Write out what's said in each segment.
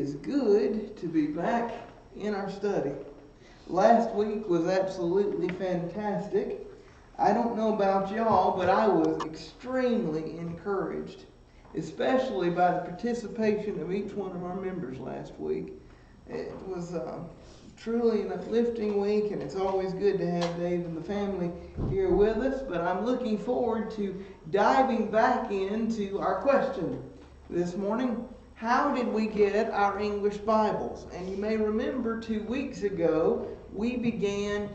is good to be back in our study. Last week was absolutely fantastic. I don't know about y'all, but I was extremely encouraged, especially by the participation of each one of our members last week. It was truly an uplifting week, and it's always good to have Dave and the family here with us. But I'm looking forward to diving back into our question this morning. How did we get our English Bibles? And you may remember 2 weeks ago we began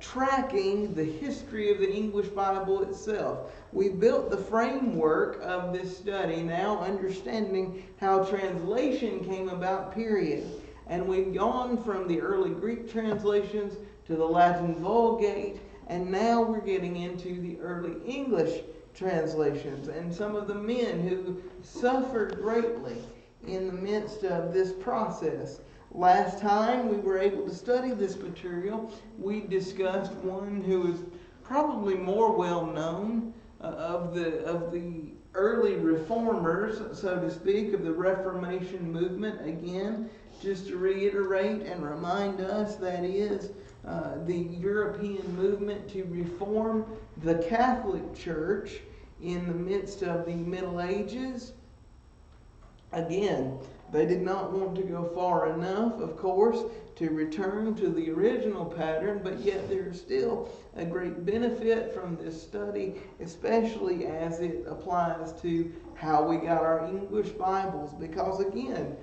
tracking the history of the English Bible itself. We built the framework of this study, now understanding how translation came about, period. And we've gone from the early Greek translations to the Latin Vulgate, and now we're getting into the early English translations and some of the men who suffered greatly in the midst of this process. Last time we were able to study this material, we discussed one who is probably more well known of the early reformers, so to speak, of the Reformation movement. Again, just to reiterate and remind us, that is the European movement to reform the Catholic Church in the midst of the Middle Ages. Again, they did not want to go far enough, of course, to return to the original pattern, but yet there is still a great benefit from this study, especially as it applies to how we got our English Bibles. Because again,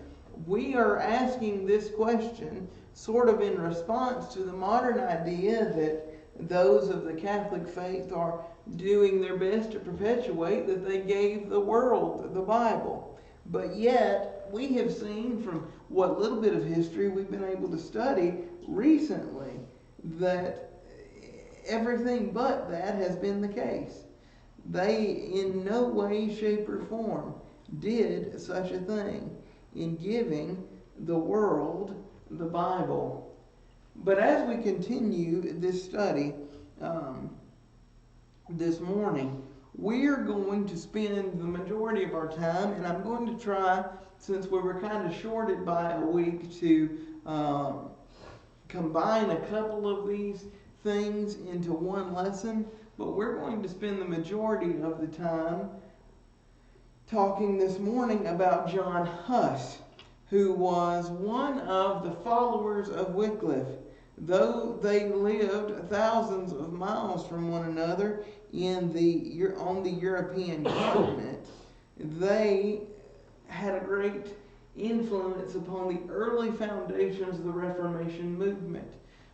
we are asking this question sort of in response to the modern idea that those of the Catholic faith are doing their best to perpetuate that they gave the world the Bible. But yet, we have seen from what little bit of history we've been able to study recently that everything but that has been the case. They, in no way, shape, or form, did such a thing in giving the world the Bible. But as we continue this study this morning, we're going to spend the majority of our time, and I'm going to try, since we were kind of shorted by a week, to combine a couple of these things into one lesson. But we're going to spend the majority of the time talking this morning about John Huss, who was one of the followers of Wycliffe. Though they lived thousands of miles from one another on the European continent, they had a great influence upon the early foundations of the Reformation movement.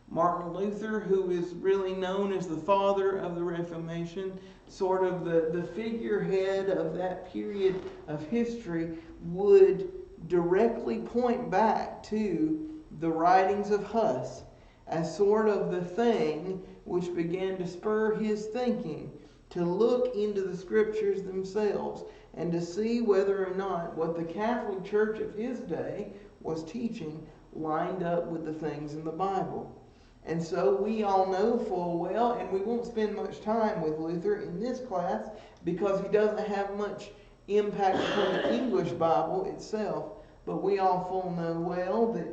Martin Luther, who is really known as the father of the Reformation, sort of the figurehead of that period of history, would directly point back to the writings of Huss as sort of the thing which began to spur his thinking to look into the scriptures themselves and to see whether or not what the Catholic Church of his day was teaching lined up with the things in the Bible. And so we all know full well, and we won't spend much time with Luther in this class because he doesn't have much impact upon the English Bible itself, but we all full know well that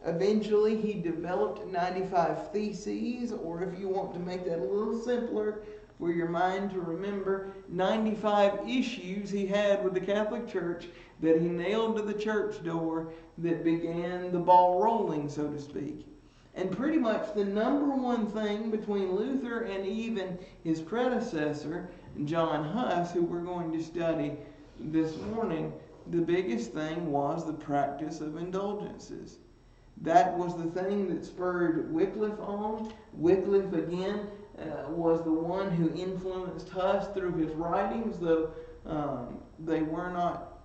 eventually he developed 95 theses, or if you want to make that a little simpler for your mind to remember, 95 issues he had with the Catholic Church that he nailed to the church door that began the ball rolling, so to speak. And pretty much the number one thing between Luther and even his predecessor, John Huss, who we're going to study this morning, the biggest thing was the practice of indulgences. That was the thing that spurred Wycliffe on. Wycliffe, again, was the one who influenced Huss through his writings, though they were not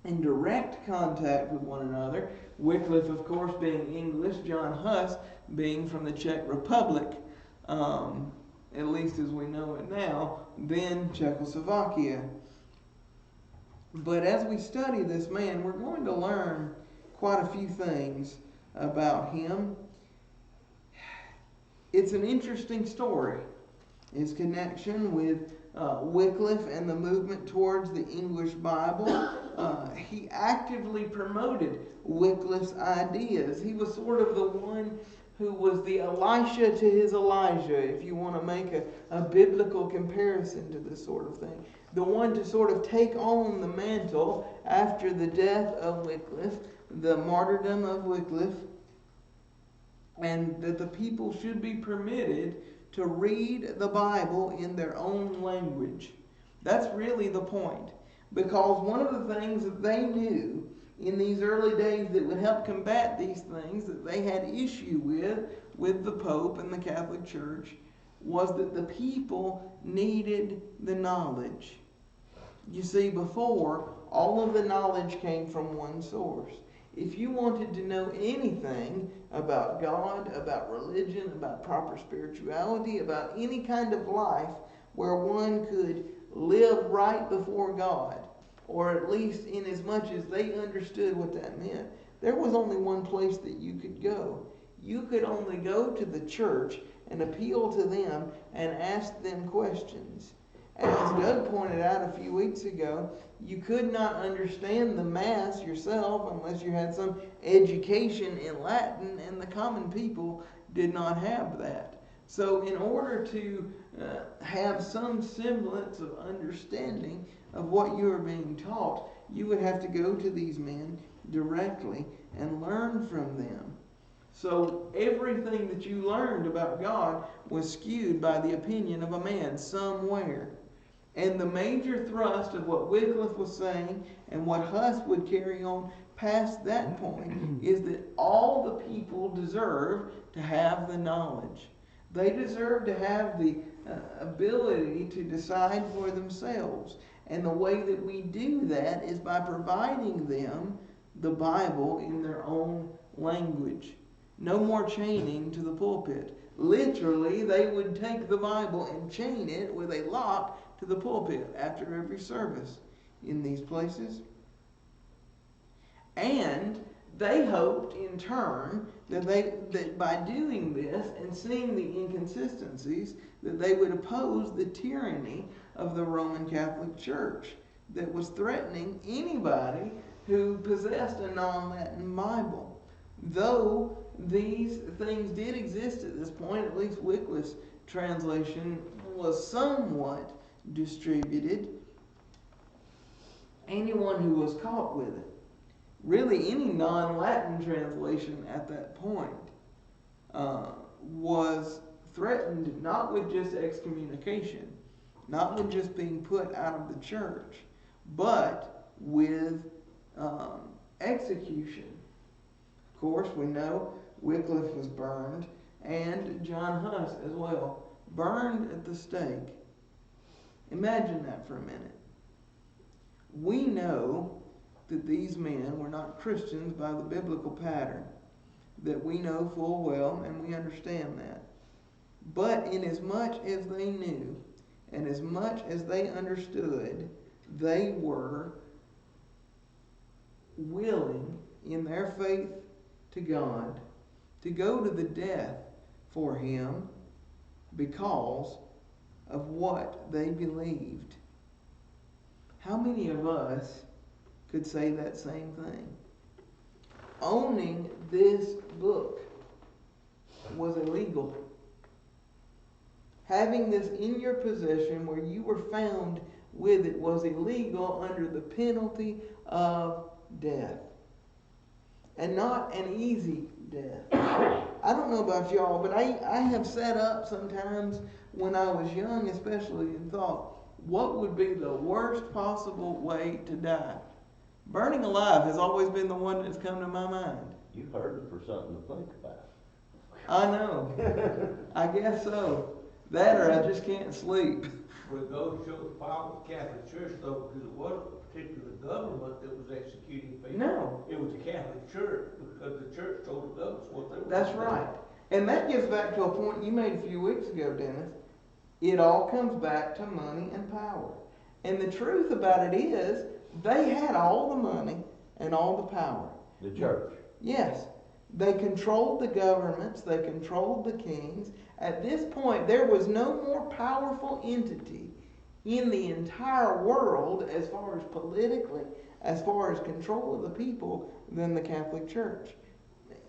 in direct contact with one another. Wycliffe, of course, being English, John Huss being from the Czech Republic, at least as we know it now, then Czechoslovakia. But as we study this man, we're going to learn quite a few things about him. It's an interesting story. His connection with Wycliffe and the movement towards the English Bible. He actively promoted Wycliffe's ideas. He was sort of the one who was the Elisha to his Elijah, if you want to make a biblical comparison to this sort of thing. The one to sort of take on the mantle after the death of Wycliffe, the martyrdom of Wycliffe, and that the people should be permitted to read the Bible in their own language. That's really the point. Because one of the things that they knew in these early days that would help combat these things that they had issue with the Pope and the Catholic Church, was that the people needed the knowledge. You see, before, all of the knowledge came from one source. If you wanted to know anything about God, about religion, about proper spirituality, about any kind of life where one could live right before God, or at least in as much as they understood what that meant, there was only one place that you could go. You could only go to the church and appeal to them and ask them questions. And as Doug pointed out a few weeks ago, you could not understand the Mass yourself unless you had some education in Latin, and the common people did not have that. So in order to have some semblance of understanding of what you are being taught, you would have to go to these men directly and learn from them. So everything that you learned about God was skewed by the opinion of a man somewhere. And the major thrust of what Wycliffe was saying and what Huss would carry on past that point is that all the people deserve to have the knowledge. They deserve to have the ability to decide for themselves. And the way that we do that is by providing them the Bible in their own language. No more chaining to the pulpit. Literally, they would take the Bible and chain it with a lock to the pulpit after every service in these places. And they hoped in turn that by doing this and seeing the inconsistencies, that they would oppose the tyranny of the Roman Catholic Church that was threatening anybody who possessed a non-Latin Bible. Though these things did exist at this point, at least Wycliffe's translation was somewhat distributed. Anyone who was caught with it, really any non-Latin translation at that point, was threatened not with just excommunication, not with just being put out of the church, but with execution. Of course, we know Wycliffe was burned, and John Huss as well, burned at the stake. Imagine that for a minute. We know that these men were not Christians by the biblical pattern, that we know full well, and we understand that. But inasmuch as they knew, and as much as they understood, they were willing in their faith to God to go to the death for Him because of what they believed. How many of us could say that same thing? Owning this book was illegal. Having this in your possession where you were found with it was illegal under the penalty of death. And not an easy death. I don't know about y'all, but I have sat up sometimes when I was young especially and thought, what would be the worst possible way to die? Burning alive has always been the one that's come to my mind. You heard it for something to think about. I know. I guess so. That or I just can't sleep. Well, it goes to show the power of the Catholic Church, though, because it wasn't a particular government that was executing people. No. It was the Catholic Church, because the church told the government what they were That's doing. right. And that gets back to a point you made a few weeks ago, Dennis. It all comes back to money and power. And the truth about it is, they had all the money and all the power. The church. Yes. They controlled the governments. They controlled the kings. At this point, there was no more powerful entity in the entire world as far as politically as far as control of the people than the Catholic Church.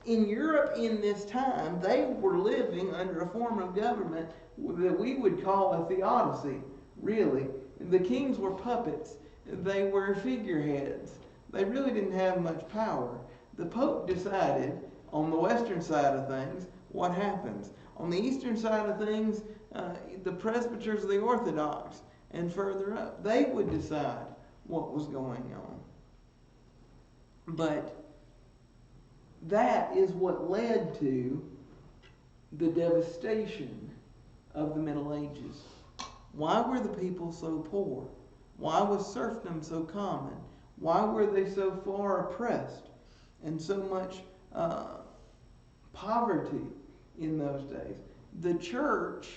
In Europe in this time, they were living under a form of government that we would call a theocracy, really. The kings were puppets. They were figureheads. They really didn't have much power. The Pope decided, on the western side of things, what happens. On the eastern side of things, the presbyters of the Orthodox, and further up, they would decide what was going on. But that is what led to the devastation of the Middle Ages. Why were the people so poor? Why was serfdom so common? Why were they so far oppressed and so much poverty in those days? The church,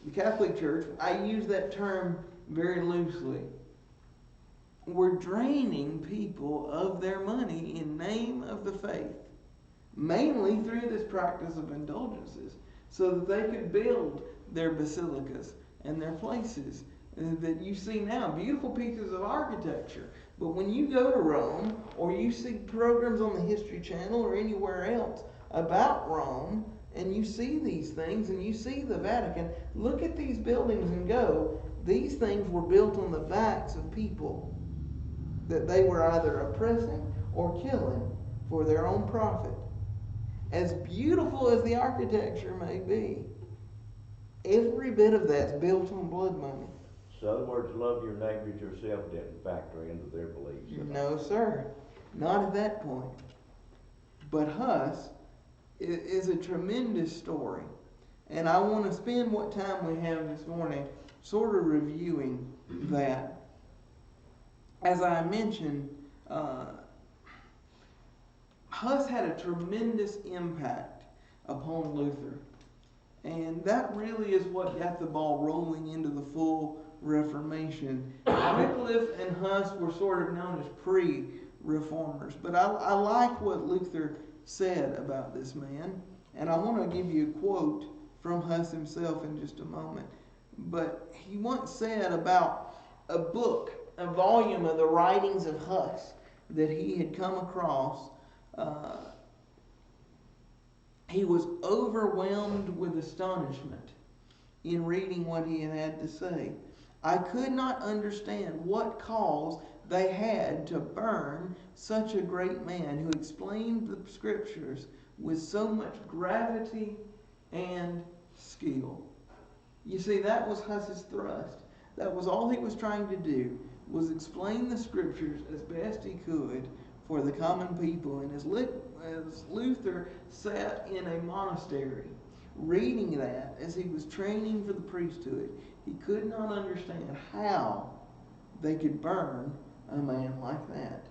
the Catholic Church, I use that term very loosely, were draining people of their money in name of the faith, mainly through this practice of indulgences, so that they could build their basilicas and their places that you see now, beautiful pieces of architecture. But when you go to Rome, or you see programs on the History Channel or anywhere else about Rome, and you see these things, and you see the Vatican, look at these buildings and go, these things were built on the backs of people that they were either oppressing or killing for their own profit. As beautiful as the architecture may be, every bit of that's built on blood money. So in other words, love your neighbor as yourself didn't factor into their beliefs. No, sir. Not at that point. But Huss is a tremendous story. And I want to spend what time we have this morning sort of reviewing that. As I mentioned, Huss had a tremendous impact upon Luther. And that really is what got the ball rolling into the full Reformation. Wycliffe and Huss were sort of known as pre-reformers. But I like what Luther said about this man. And I want to give you a quote from Huss himself in just a moment. But he once said about a book, a volume of the writings of Huss that he had come across. He was overwhelmed with astonishment in reading what he had to say. I could not understand what cause they had to burn such a great man who explained the scriptures with so much gravity and skill. You see, that was Huss's thrust. That was all he was trying to do, was explain the scriptures as best he could for the common people. And as Luther sat in a monastery reading that as he was training for the priesthood, he could not understand how they could burn a man like that.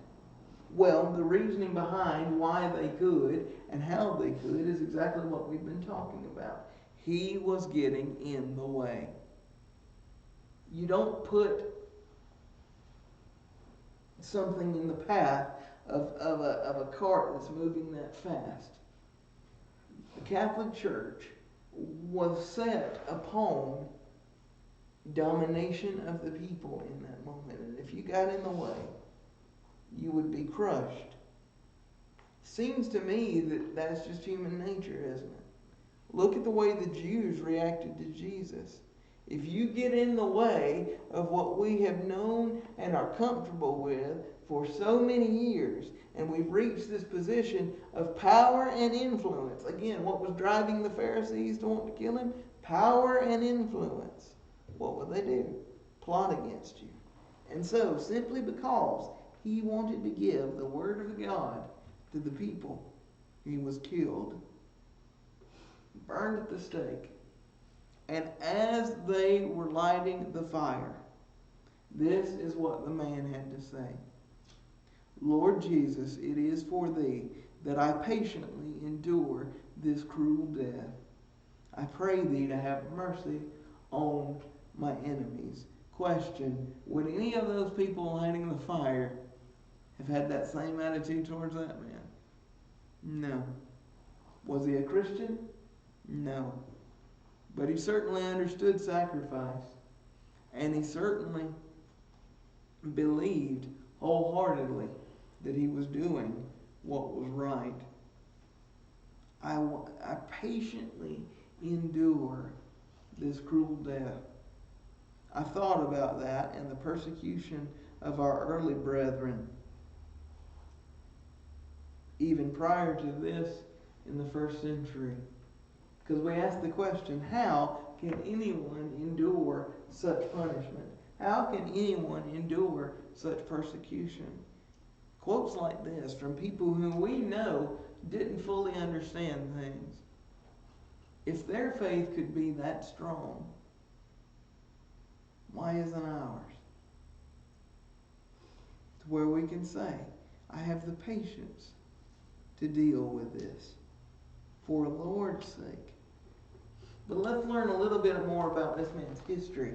Well, the reasoning behind why they could and how they could is exactly what we've been talking about. He was getting in the way. You don't put something in the path of a cart that's moving that fast. The Catholic Church was set upon domination of the people in that moment. And if you got in the way, you would be crushed. Seems to me that that's just human nature, isn't it? Look at the way the Jews reacted to Jesus. If you get in the way of what we have known and are comfortable with for so many years, and we've reached this position of power and influence. Again, what was driving the Pharisees to want to kill him? Power and influence. What would they do? Plot against you. And so, simply because he wanted to give the word of God to the people, he was killed, burned at the stake. And as they were lighting the fire, this is what the man had to say. Lord Jesus, it is for thee that I patiently endure this cruel death. I pray thee to have mercy on my enemies. Question, would any of those people lighting the fire have had that same attitude towards that man? No. Was he a Christian? No. But he certainly understood sacrifice. And he certainly believed wholeheartedly that he was doing what was right. I patiently endure this cruel death. I thought about that and the persecution of our early brethren, even prior to this in the first century. Because we ask the question, how can anyone endure such punishment? How can anyone endure such persecution? Quotes like this from people who we know didn't fully understand things. If their faith could be that strong, why isn't ours? To where we can say, I have the patience to deal with this for the Lord's sake. But let's learn a little bit more about this man's history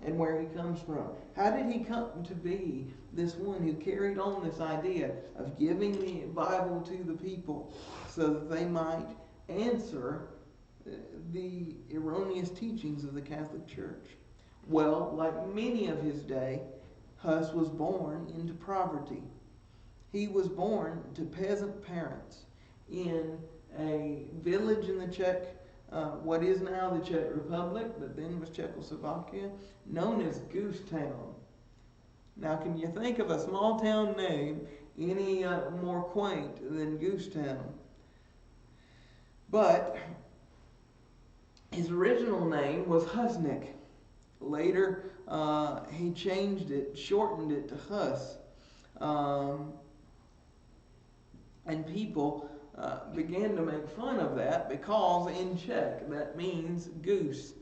and where he comes from. How did he come to be this one who carried on this idea of giving the Bible to the people so that they might answer the erroneous teachings of the Catholic Church? Well, like many of his day, Huss was born into poverty. He was born to peasant parents in a village in the what is now the Czech Republic, but then was Czechoslovakia, known as Goose Town. Now, can you think of a small town name any more quaint than Goose Town? But his original name was Husnik. Later, he changed it, shortened it to Huss. And people began to make fun of that because in Czech that means goose.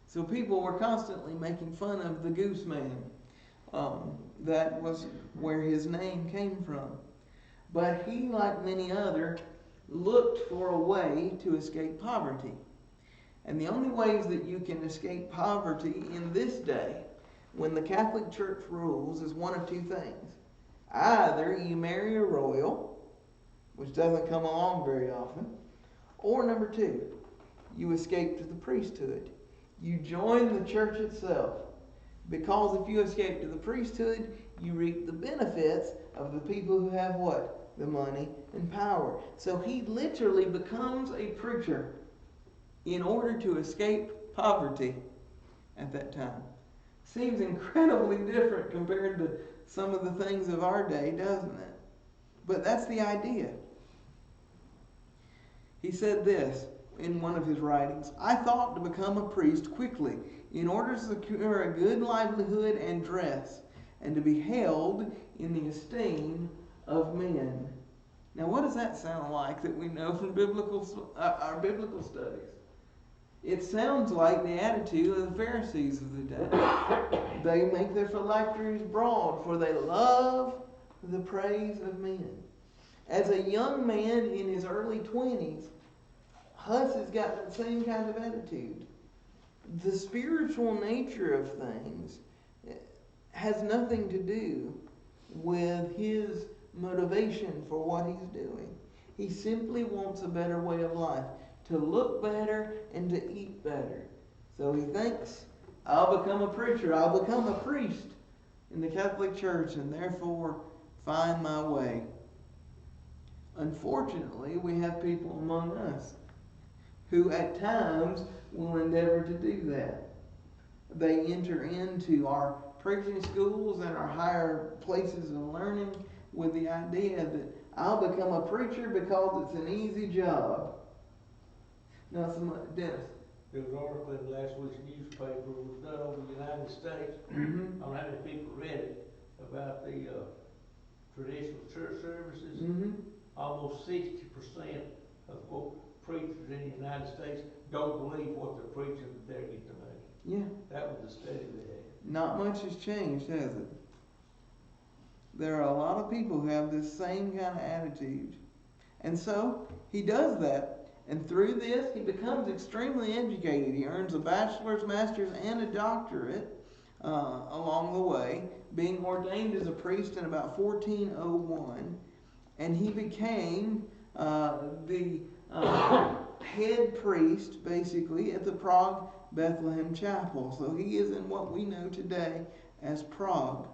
So people were constantly making fun of the Goose Man. That was where his name came from. But he, like many others, looked for a way to escape poverty. And the only ways that you can escape poverty in this day, when the Catholic Church rules, is one of two things. Either you marry a royal, which doesn't come along very often, or number two, you escape to the priesthood. You join the church itself. Because if you escape to the priesthood, you reap the benefits of the people who have what? The money and power. So he literally becomes a preacher in order to escape poverty at that time. Seems incredibly different compared to some of the things of our day, doesn't it? But that's the idea. He said this in one of his writings: I thought to become a priest quickly in order to secure a good livelihood and dress, and to be held in the esteem of men. Now, what does that sound like that we know from our biblical studies? It sounds like the attitude of the Pharisees of the day. They make their phylacteries broad, for they love the praise of men. As a young man in his early 20s, Huss has got that same kind of attitude. The spiritual nature of things has nothing to do with his motivation for what he's doing. He simply wants a better way of life, to look better and to eat better. So he thinks, I'll become a preacher, I'll become a priest in the Catholic Church, and therefore find my way. Unfortunately, we have people among us who at times will endeavor to do that. They enter into our preaching schools and our higher places of learning with the idea that I'll become a preacher because it's an easy job. Now, Dennis. There was an article in last week's newspaper, was done over the United States. Mm-hmm. I don't know how many people read it, about the traditional church services. Mm-hmm. Almost 60% of preachers in the United States don't believe what they're preaching, that they're getting the money. Yeah. That was the study they had. Not much has changed, has it? There are a lot of people who have this same kind of attitude. And so, he does that. And through this, he becomes extremely educated. He earns a bachelor's, master's, and a doctorate along the way, being ordained as a priest in about 1401. And he became the head priest, basically, at the Prague Bethlehem Chapel. So he is in what we know today as Prague.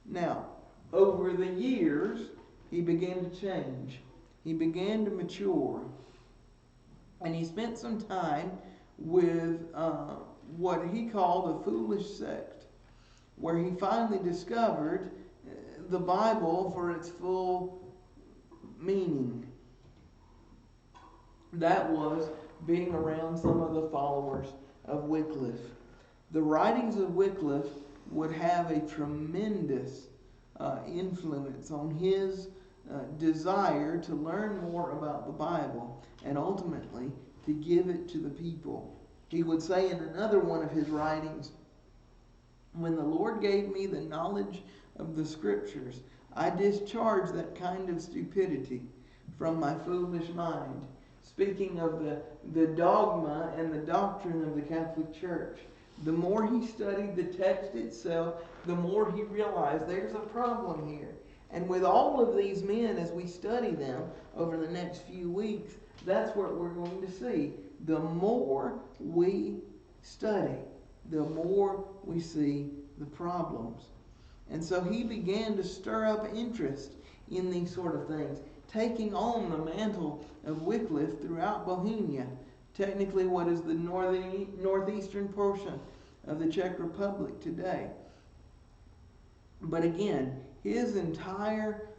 Now, over the years, he began to change. He began to mature. And he spent some time with what he called a foolish sect, where he finally discovered the Bible for its full meaning. That was being around some of the followers of Wycliffe. The writings of Wycliffe would have a tremendous influence on his desire to learn more about the Bible and ultimately to give it to the people. He would say in another one of his writings, "When the Lord gave me the knowledge of the Scriptures, I discharged that kind of stupidity from my foolish mind." Speaking of the dogma and the doctrine of the Catholic Church, the more he studied the text itself, the more he realized there's a problem here. And with all of these men, as we study them over the next few weeks, that's what we're going to see. The more we study, the more we see the problems. And so he began to stir up interest in these sort of things, taking on the mantle of Wycliffe throughout Bohemia, technically what is the northeastern portion of the Czech Republic today. But again, his entire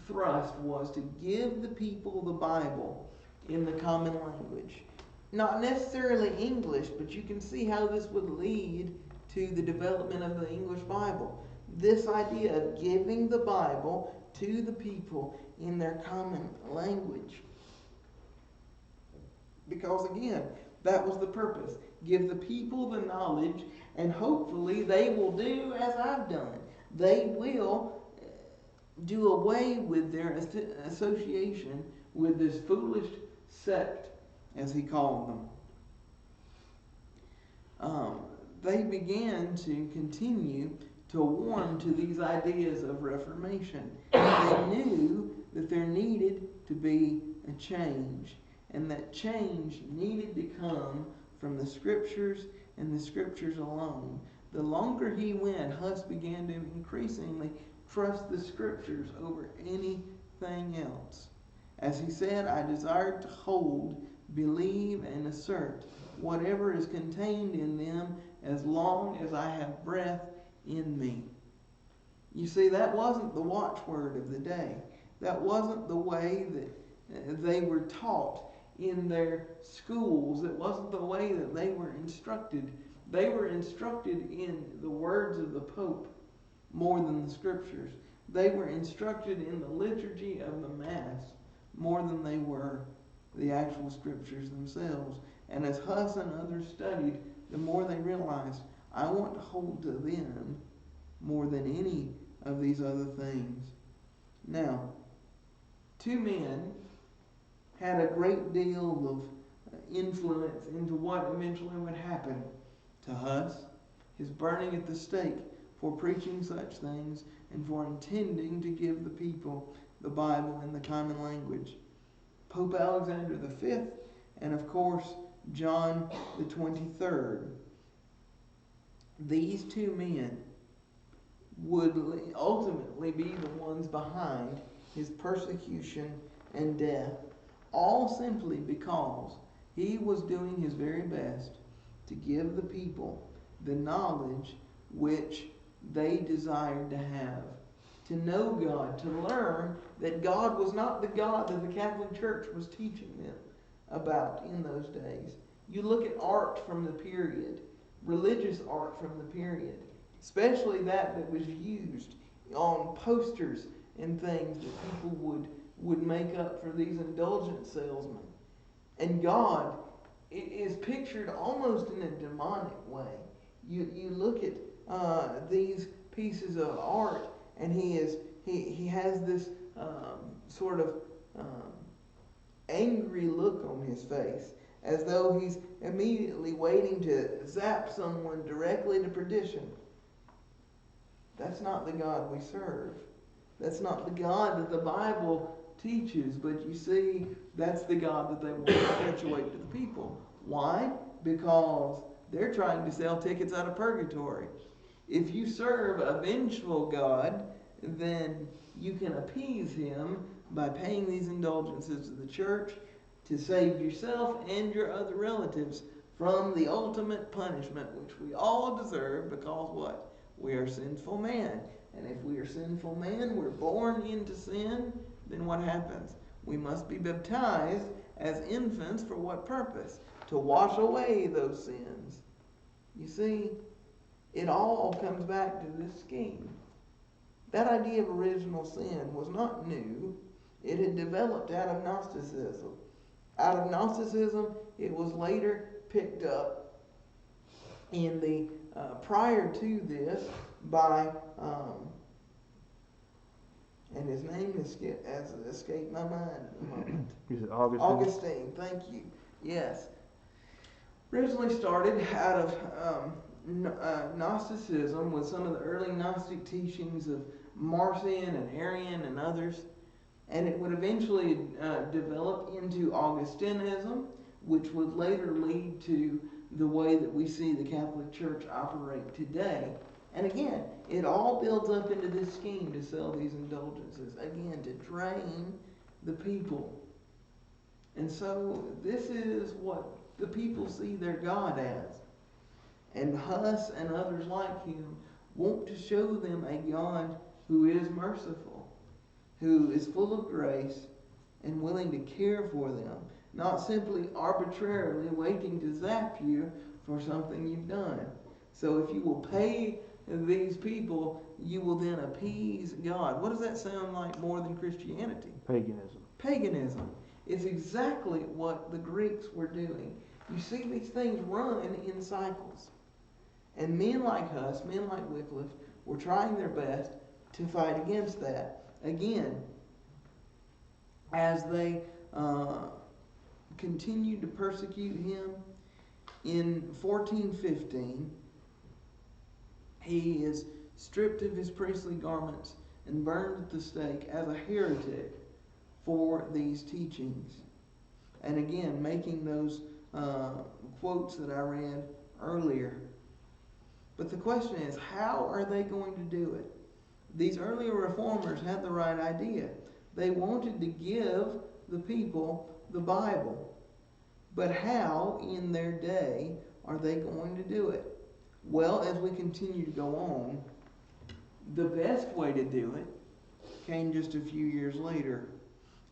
thrust was to give the people the Bible in the common language. Not necessarily English, but you can see how this would lead to the development of the English Bible. This idea of giving the Bible to the people in their common language. Because again, that was the purpose. Give the people the knowledge, and hopefully they will do as I've done. They will do away with their association with this foolish sect, as he called them. They began to continue to warm to these ideas of Reformation. They knew that there needed to be a change, and that change needed to come from the Scriptures and the Scriptures alone. The longer he went, Huss began to increasingly trust the Scriptures over anything else. As he said, "I desire to hold, believe, and assert whatever is contained in them as long as I have breath in me." You see, that wasn't the watchword of the day. That wasn't the way that they were taught in their schools. It wasn't the way that they were instructed. They were instructed in the words of the Pope more than the Scriptures. They were instructed in the liturgy of the Mass more than they were the actual Scriptures themselves. And as Huss and others studied, the more they realized, I want to hold to them more than any of these other things. Now, two men had a great deal of influence into what eventually would happen to Huss, his burning at the stake for preaching such things and for intending to give the people the Bible in the common language. Pope Alexander V and, of course, John the 23rd. These two men would ultimately be the ones behind his persecution and death, all simply because he was doing his very best to give the people the knowledge which they desired to have, to know God, to learn that God was not the God that the Catholic Church was teaching them about in those days. You look at art from the period, religious art from the period, especially that was used on posters and things that people would make up for these indulgent salesmen. And God is pictured almost in a demonic way. You look at these pieces of art, and he has this sort of angry look on his face, as though he's immediately waiting to zap someone directly to perdition. That's not the God we serve. That's not the God that the Bible teaches, but you see, that's the God that they want to perpetuate to the people. Why? Because they're trying to sell tickets out of purgatory. If you serve a vengeful God, then you can appease him by paying these indulgences to the church to save yourself and your other relatives from the ultimate punishment which we all deserve because what? We are sinful man. And if we are sinful man, we're born into sin, then what happens? We must be baptized as infants for what purpose? To wash away those sins. You see, it all comes back to this scheme. That idea of original sin was not new. It had developed out of Gnosticism. Out of Gnosticism, it was later picked up in the prior to this by and his name has escaped my mind at the moment. Is it Augustine? Augustine, thank you. Yes. Originally started out of Gnosticism with some of the early Gnostic teachings of Marcion and Arian and others. And it would eventually develop into Augustinism, which would later lead to the way that we see the Catholic Church operate today. And again, it all builds up into this scheme to sell these indulgences. Again, to drain the people. And so this is what the people see their God as. And Huss and others like him want to show them a God who is merciful, who is full of grace and willing to care for them, not simply arbitrarily waiting to zap you for something you've done. So if you will pay these people, you will then appease God. What does that sound like more than Christianity? Paganism. Paganism. It's exactly what the Greeks were doing. You see these things run in cycles. And men like us, men like Wycliffe, were trying their best to fight against that. Again, as they continued to persecute him, in 1415, he is stripped of his priestly garments and burned at the stake as a heretic for these teachings. And again, making those quotes that I read earlier. But the question is, how are they going to do it? These earlier reformers had the right idea. They wanted to give the people the Bible. But how, in their day, are they going to do it? Well, as we continue to go on, the best way to do it came just a few years later,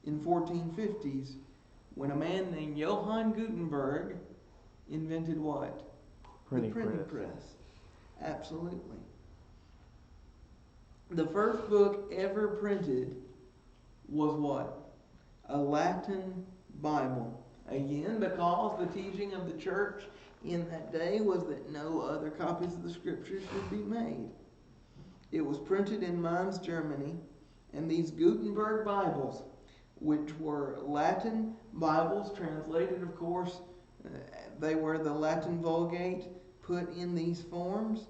in 1450s, when a man named Johann Gutenberg invented what? The printing press. Absolutely. The first book ever printed was what? A Latin Bible. Again, because the teaching of the church in that day was that no other copies of the scriptures should be made. It was printed in Mainz, Germany, and these Gutenberg Bibles, which were Latin Bibles, translated, of course, they were the Latin Vulgate, put in these forms,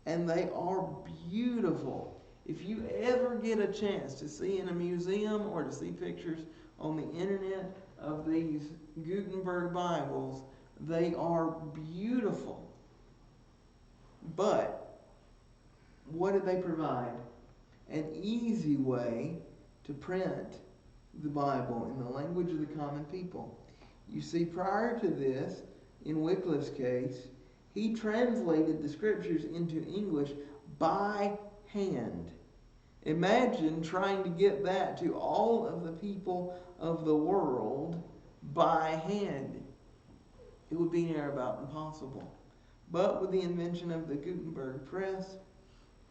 and they are beautiful. If you ever get a chance to see in a museum or to see pictures on the internet of these Gutenberg Bibles, they are beautiful. But what did they provide? An easy way to print the Bible in the language of the common people. You see, prior to this, in Wycliffe's case, he translated the scriptures into English by hand. Imagine trying to get that to all of the people of the world by hand. It would be near about impossible. But with the invention of the Gutenberg press,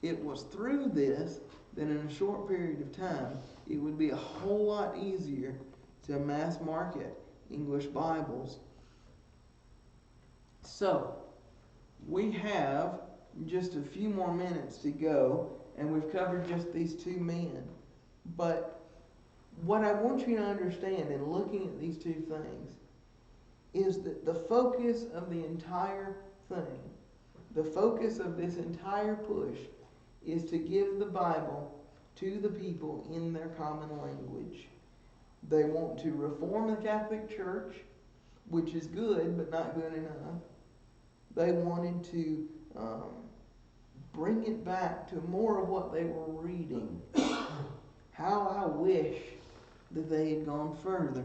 it was through this that in a short period of time, it would be a whole lot easier to mass market English Bibles. So, we have just a few more minutes to go, and we've covered just these two men. But what I want you to understand in looking at these two things is that the focus of the entire thing, the focus of this entire push, is to give the Bible to the people in their common language. They want to reform the Catholic Church, which is good, but not good enough. They wanted to bring it back to more of what they were reading. How I wish that they had gone further.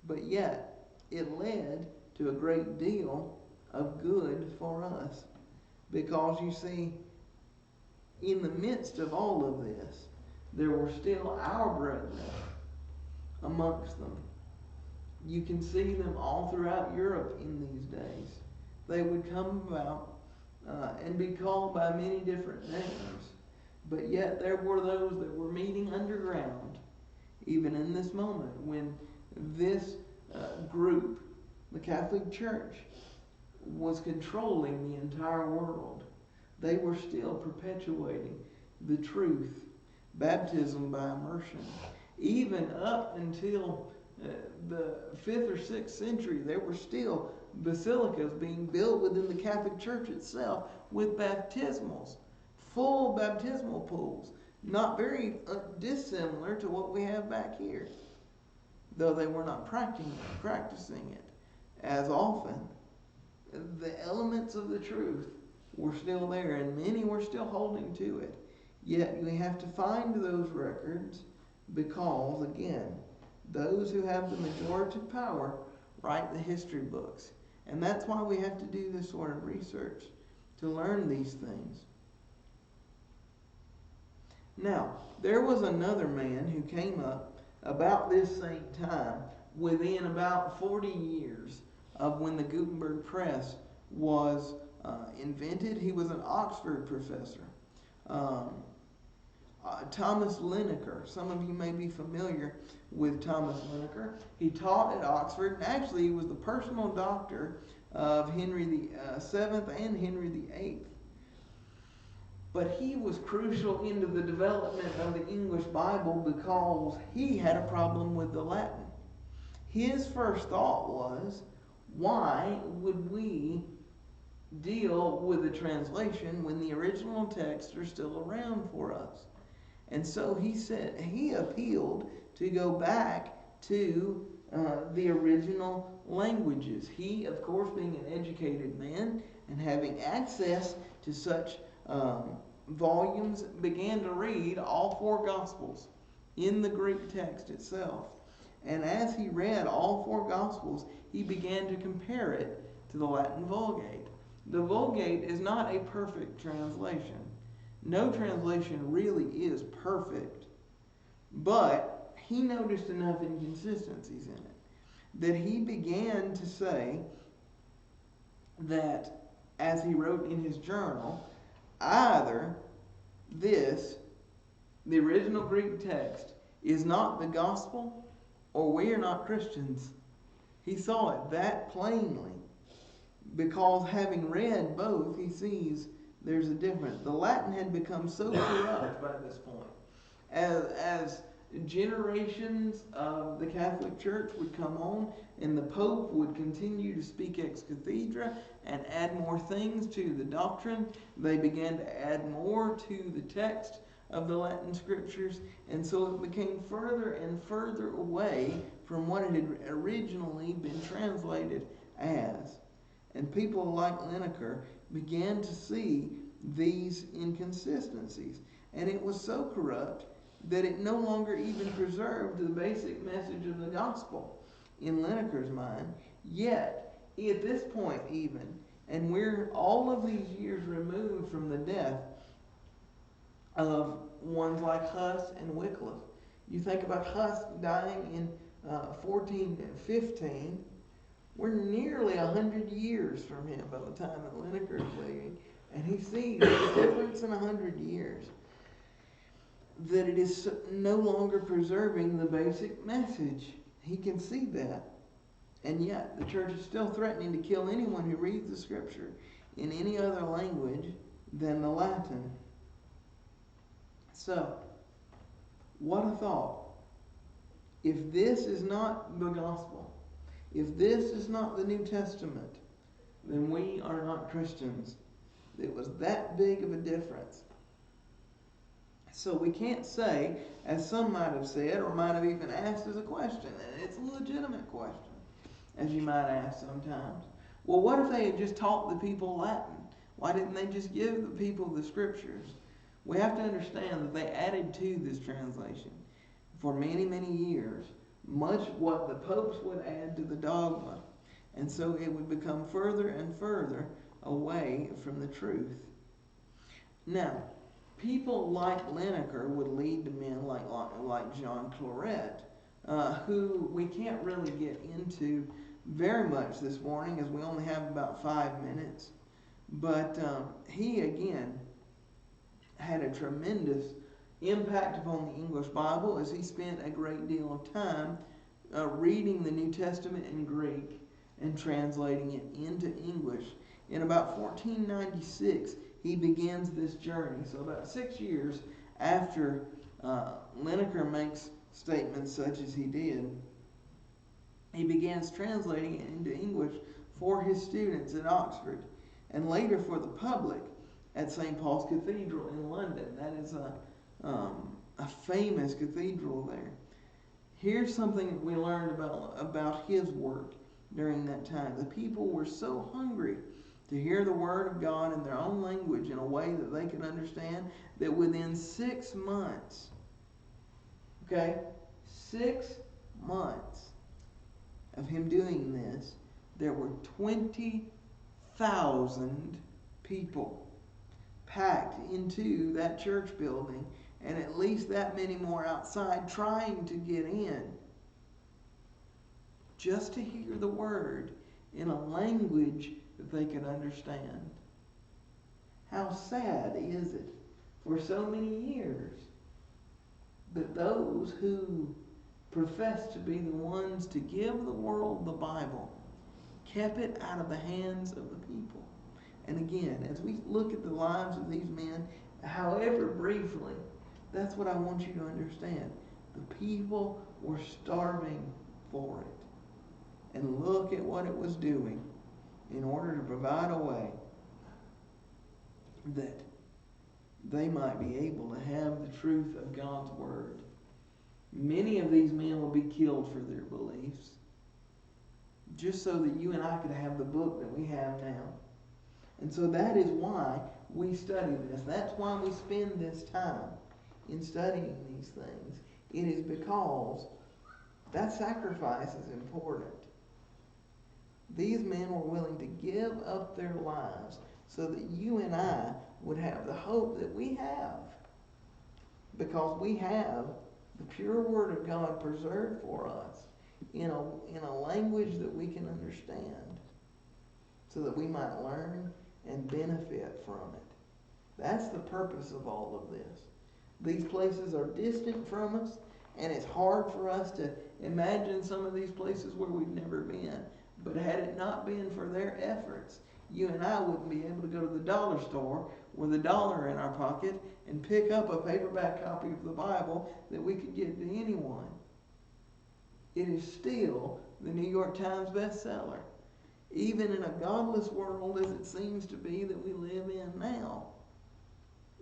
But yet, it led to a great deal of good for us. Because you see, in the midst of all of this, there were still our brethren amongst them. You can see them all throughout Europe in these days. They would come about and be called by many different names. But yet there were those that were meeting underground, even in this moment, when this group, the Catholic Church, was controlling the entire world. They were still perpetuating the truth, baptism by immersion. Even up until the 5th or 6th century, there were still basilicas being built within the Catholic Church itself with baptismals, full baptismal pools, not very dissimilar to what we have back here, though they were not practicing it as often. The elements of the truth were still there, and many were still holding to it. Yet we have to find those records because, again, those who have the majority power write the history books. And that's why we have to do this sort of research, to learn these things. Now, there was another man who came up about this same time, within about 40 years of when the Gutenberg press was invented. He was an Oxford professor. Thomas Linacre. Some of you may be familiar with Thomas Linacre. He taught at Oxford, and actually he was the personal doctor of Henry VII and Henry VIII. But he was crucial into the development of the English Bible because he had a problem with the Latin. His first thought was, why would we deal with the translation when the original texts are still around for us? And so he appealed to go back to the original languages. He, of course, being an educated man and having access to such volumes, began to read all 4 Gospels in the Greek text itself. And as he read all 4 Gospels, he began to compare it to the Latin Vulgate. The Vulgate is not a perfect translation. No translation really is perfect. But he noticed enough inconsistencies in it that he began to say that, as he wrote in his journal, either the original Greek text, is not the gospel, or we are not Christians. He saw it that plainly, because having read both, he sees there's a difference. The Latin had become so corrupt by this point. As generations of the Catholic Church would come on, and the Pope would continue to speak ex cathedra and add more things to the doctrine, they began to add more to the text of the Latin scriptures, and so it became further and further away from what it had originally been translated as. And people like Linacre began to see these inconsistencies. And it was so corrupt that it no longer even preserved the basic message of the gospel in Linacre's mind. Yet, at this point even, and we're all of these years removed from the death of ones like Huss and Wycliffe. You think about Huss dying in 1415. We're nearly 100 years from him by the time that Linacre is living, and he sees the difference in 100 years, that it is no longer preserving the basic message. He can see that. And yet, the church is still threatening to kill anyone who reads the scripture in any other language than the Latin. So, what a thought. If this is not the gospel, if this is not the New Testament, then we are not Christians. It was that big of a difference. So we can't say, as some might have said, or might have even asked as a question, and it's a legitimate question, as you might ask sometimes, well, what if they had just taught the people Latin? Why didn't they just give the people the scriptures? We have to understand that they added to this translation for many, many years, much what the popes would add to the dogma. And so it would become further and further away from the truth. Now, people like Lineker would lead to men like Jean Claret, who we can't really get into very much this morning as we only have about 5 minutes. But he, again, had a tremendous impact upon the English Bible as he spent a great deal of time reading the New Testament in Greek and translating it into English. In about 1496, he begins this journey. So about 6 years after Lineker makes statements such as he did, he begins translating it into English for his students at Oxford and later for the public at St. Paul's Cathedral in London. That is a famous cathedral there. Here's something that we learned about his work during that time. The people were so hungry to hear the Word of God in their own language in a way that they could understand that within 6 months, 6 months of him doing this, there were 20,000 people packed into that church building, and at least that many more outside trying to get in just to hear the Word in a language that they could understand. How sad is it for so many years that those who profess to be the ones to give the world the Bible kept it out of the hands of the people? And again, as we look at the lives of these men, however briefly, that's what I want you to understand. The people were starving for it. And look at what it was doing in order to provide a way that they might be able to have the truth of God's Word. Many of these men will be killed for their beliefs, just so that you and I could have the book that we have now. And so that is why we study this. That's why we spend this time in studying these things. It is because that sacrifice is important. These men were willing to give up their lives so that you and I would have the hope that we have. Because we have the pure Word of God preserved for us in a language that we can understand, so that we might learn and benefit from it. That's the purpose of all of this. These places are distant from us, and it's hard for us to imagine some of these places where we've never been. But had it not been for their efforts, you and I wouldn't be able to go to the dollar store with $1 in our pocket and pick up a paperback copy of the Bible that we could give to anyone. It is still the New York Times bestseller, even in a godless world as it seems to be that we live in now.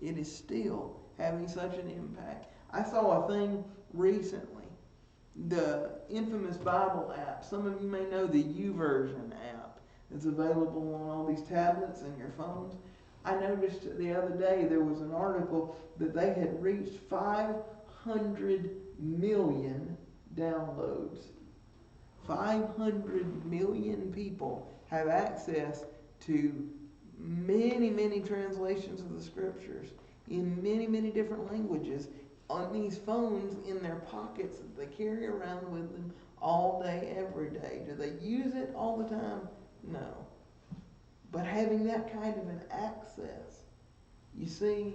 It is still having such an impact. I saw a thing recently, the infamous Bible app. Some of you may know the YouVersion app that's available on all these tablets and your phones. I noticed the other day there was an article that they had reached 500 million downloads. 500 million people have access to many, many translations of the Scriptures in many, many different languages on these phones in their pockets that they carry around with them all day, every day. Do they use it all the time? No. But having that kind of an access, you see,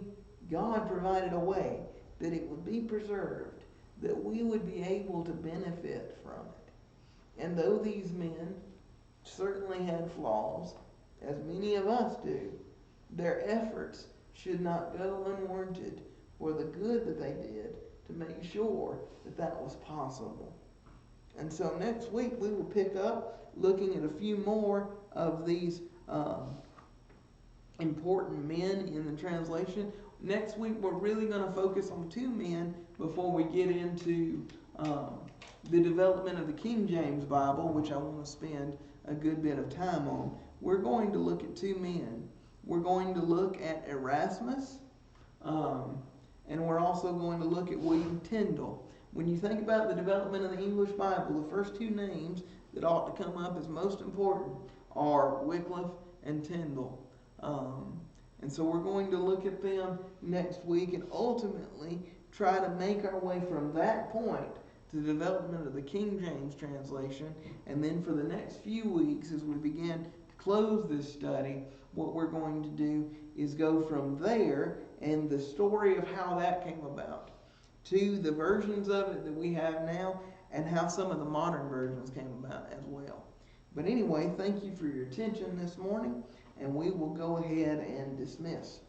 God provided a way that it would be preserved, that we would be able to benefit from it. And though these men certainly had flaws, as many of us do, their efforts should not go unwarranted for the good that they did to make sure that that was possible. And so next week we will pick up looking at a few more of these important men in the translation. Next week we're really going to focus on 2 men before we get into the development of the King James Bible, which I want to spend a good bit of time on. We're going to look at 2 men We're going to look at Erasmus, and we're also going to look at William Tyndale. When you think about the development of the English Bible, the first two names that ought to come up as most important are Wycliffe and Tyndale. And so we're going to look at them next week and ultimately try to make our way from that point to the development of the King James translation. And then for the next few weeks, as we begin to close this study, what we're going to do is go from there and the story of how that came about to the versions of it that we have now and how some of the modern versions came about as well. But anyway, thank you for your attention this morning, and we will go ahead and dismiss.